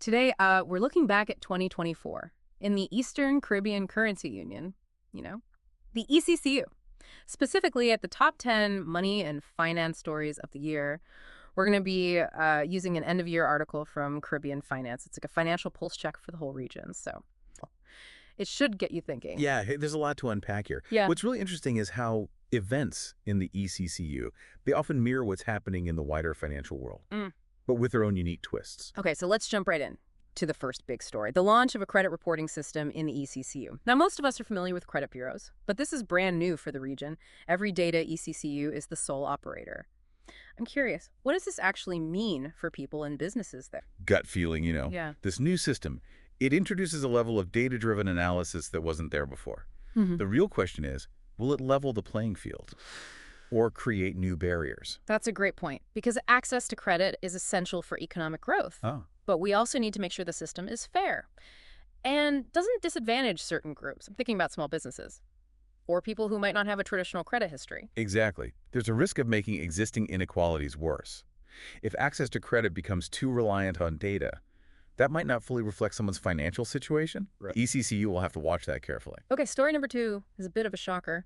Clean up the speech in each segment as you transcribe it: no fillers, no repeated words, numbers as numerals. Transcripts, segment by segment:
Today, we're looking back at 2024 in the Eastern Caribbean Currency Union, you know, the ECCU. Specifically, at the top 10 money and finance stories of the year, we're going to be using an end-of-year article from Caribbean Finance. It's like a financial pulse check for the whole region, so it should get you thinking. Yeah, hey, there's a lot to unpack here. Yeah. What's really interesting is how events in the ECCU, they often mirror what's happening in the wider financial world, Mm. but with their own unique twists. Okay, so let's jump right in to the first big story, the launch of a credit reporting system in the ECCU. Now, most of us are familiar with credit bureaus, but this is brand new for the region. Every data ECCU is the sole operator. I'm curious, what does this actually mean for people and businesses there? Gut feeling, Yeah. this new system, it introduces a level of data-driven analysis that wasn't there before. Mhm. The real question is, will it level the playing field or create new barriers? That's a great point, because access to credit is essential for economic growth. Oh, But we also need to make sure the system is fair and doesn't disadvantage certain groups. I'm thinking about small businesses or people who might not have a traditional credit history. exactly. There's a risk of making existing inequalities worse. If access to credit becomes too reliant on data, that might not fully reflect someone's financial situation. Right. ECCU will have to watch that carefully. Okay, story number 2 is a bit of a shocker.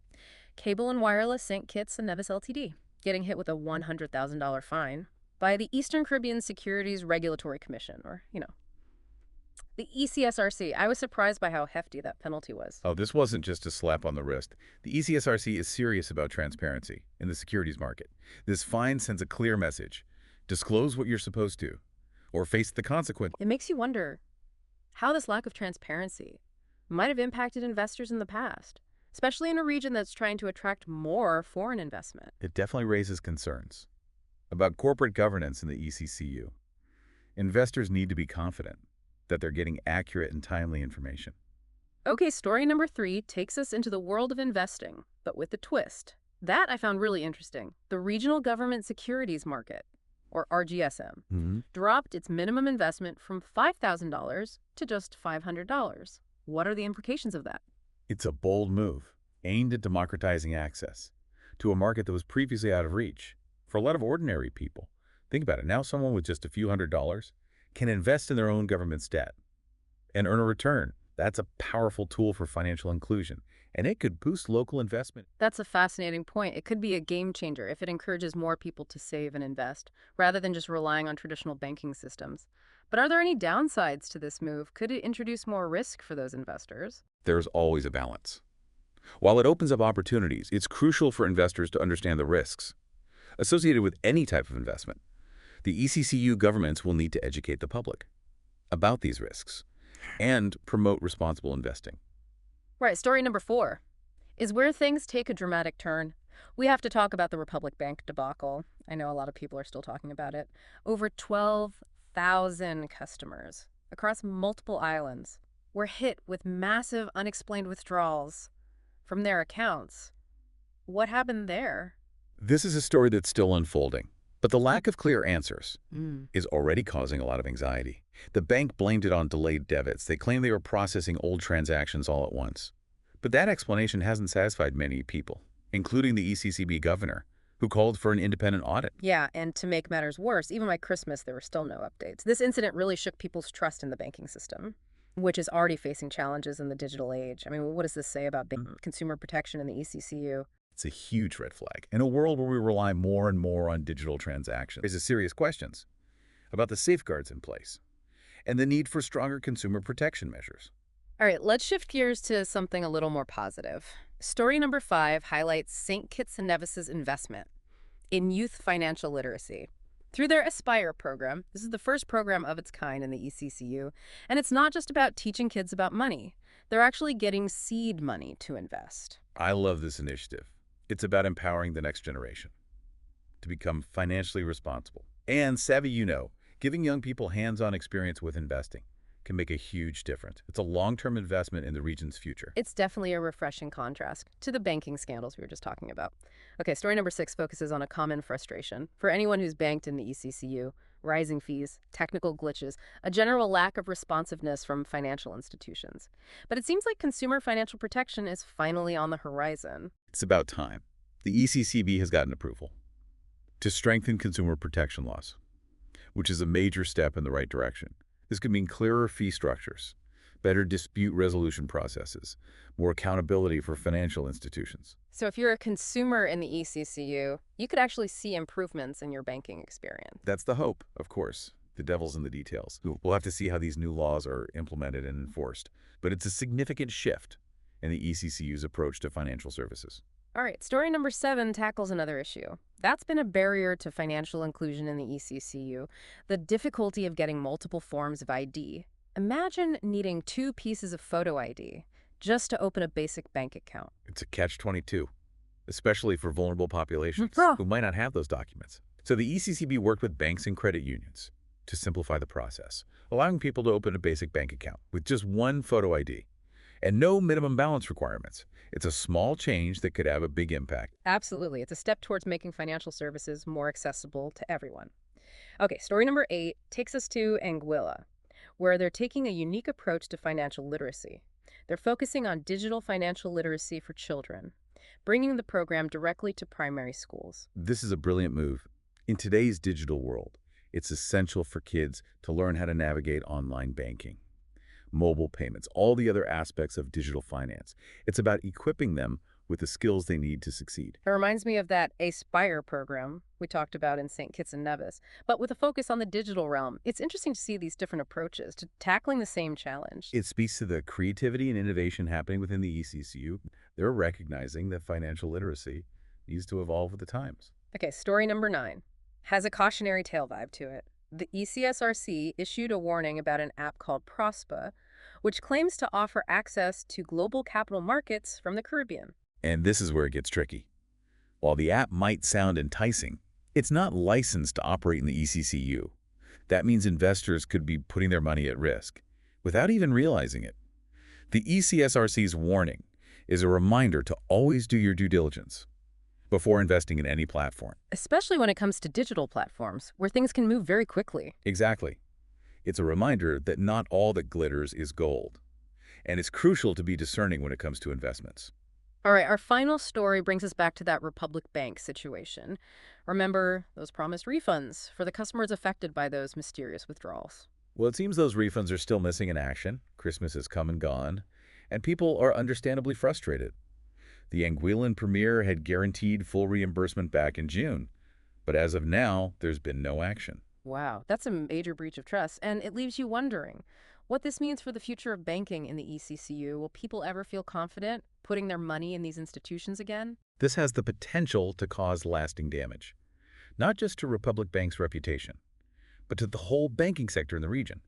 Cable and Wireless St. Kitts and Nevis Ltd. getting hit with a $100,000 fine by the Eastern Caribbean Securities Regulatory Commission, or, the ECSRC. I was surprised by how hefty that penalty was. Oh, this wasn't just a slap on the wrist. The ECSRC is serious about transparency in the securities market. This fine sends a clear message. Disclose what you're supposed to, or face the consequence. It makes you wonder how this lack of transparency might have impacted investors in the past, especially in a region that's trying to attract more foreign investment. It definitely raises concerns about corporate governance in the ECCU. Investors need to be confident that they're getting accurate and timely information. Okay, story number 3 takes us into the world of investing, but with a twist. That I found really interesting. The Regional Government Securities Market, or RGSM, dropped its minimum investment from $5,000 to just $500. What are the implications of that? It's a bold move aimed at democratizing access to a market that was previously out of reach for a lot of ordinary people. Think about it. Now someone with just a few $100s can invest in their own government's debt and earn a return. That's a powerful tool for financial inclusion, and it could boost local investment. That's a fascinating point. It could be a game changer if it encourages more people to save and invest, rather than just relying on traditional banking systems. But are there any downsides to this move? Could it introduce more risk for those investors? There's always a balance. While it opens up opportunities, it's crucial for investors to understand the risks associated with any type of investment. The ECCU governments will need to educate the public about these risks and promote responsible investing. Right, story number 4 is where things take a dramatic turn. We have to talk about the Republic Bank debacle. I know a lot of people are still talking about it. Over 12,000 customers across multiple islands were hit with massive unexplained withdrawals from their accounts. What happened there? This is a story that's still unfolding, but the lack of clear answers Mm. is already causing a lot of anxiety. The bank blamed it on delayed debits. They claimed they were processing old transactions all at once. But that explanation hasn't satisfied many people, including the ECCB governor, who called for an independent audit. Yeah, and to make matters worse, even by Christmas, there were still no updates. This incident really shook people's trust in the banking system, which is already facing challenges in the digital age. I mean, what does this say about consumer protection in the ECCU? It's a huge red flag. In a world where we rely more and more on digital transactions, raises serious questions about the safeguards in place and the need for stronger consumer protection measures. All right, let's shift gears to something a little more positive. Story number 5 highlights St. Kitts and Nevis's investment in youth financial literacy. Through their Aspire program, this is the first program of its kind in the ECCU, and it's not just about teaching kids about money. They're actually getting seed money to invest. I love this initiative. It's about empowering the next generation to become financially responsible and savvy. Giving young people hands-on experience with investing can make a huge difference. It's a long-term investment in the region's future. It's definitely a refreshing contrast to the banking scandals we were just talking about. Okay, story number 6 focuses on a common frustration for anyone who's banked in the ECCU: rising fees, technical glitches, a general lack of responsiveness from financial institutions. But it seems like consumer financial protection is finally on the horizon. It's about time. The ECCB has gotten approval to strengthen consumer protection laws, which is a major step in the right direction. This could mean clearer fee structures, better dispute resolution processes, more accountability for financial institutions. So if you're a consumer in the ECCU, you could actually see improvements in your banking experience. That's the hope, of course. The devil's in the details. We'll have to see how these new laws are implemented and enforced. But it's a significant shift in the ECCU's approach to financial services. All right, story number 7 tackles another issue. That's been a barrier to financial inclusion in the ECCU, the difficulty of getting multiple forms of ID. Imagine needing 2 pieces of photo ID just to open a basic bank account. It's a catch-22, especially for vulnerable populations Ah. who might not have those documents. So the ECCB worked with banks and credit unions to simplify the process, allowing people to open a basic bank account with just one photo ID and no minimum balance requirements. It's a small change that could have a big impact. Absolutely. It's a step towards making financial services more accessible to everyone. Okay, story number 8 takes us to Anguilla, where they're taking a unique approach to financial literacy. They're focusing on digital financial literacy for children, bringing the program directly to primary schools. This is a brilliant move. In today's digital world, it's essential for kids to learn how to navigate online banking, mobile payments, all the other aspects of digital finance. It's about equipping them with the skills they need to succeed. It reminds me of that Aspire program we talked about in St. Kitts and Nevis, but with a focus on the digital realm. It's interesting to see these different approaches to tackling the same challenge. It speaks to the creativity and innovation happening within the ECCU. They're recognizing that financial literacy needs to evolve with the times. Okay, story number 9 has a cautionary tale vibe to it. The ECSRC issued a warning about an app called Prospa, which claims to offer access to global capital markets from the Caribbean. And this is where it gets tricky. While the app might sound enticing, it's not licensed to operate in the ECCU. That means investors could be putting their money at risk without even realizing it. The ECSRC's warning is a reminder to always do your due diligence before investing in any platform. Especially when it comes to digital platforms, where things can move very quickly. Exactly. It's a reminder that not all that glitters is gold, and it's crucial to be discerning when it comes to investments. All right, our final story brings us back to that Republic Bank situation. Remember those promised refunds for the customers affected by those mysterious withdrawals. Well, it seems those refunds are still missing in action. Christmas has come and gone, and people are understandably frustrated. The Anguillan Premier had guaranteed full reimbursement back in June, but as of now, there's been no action. Wow, that's a major breach of trust, and it leaves you wondering what this means for the future of banking in the ECCU. Will people ever feel confident putting their money in these institutions again? This has the potential to cause lasting damage, not just to Republic Bank's reputation, but to the whole banking sector in the region.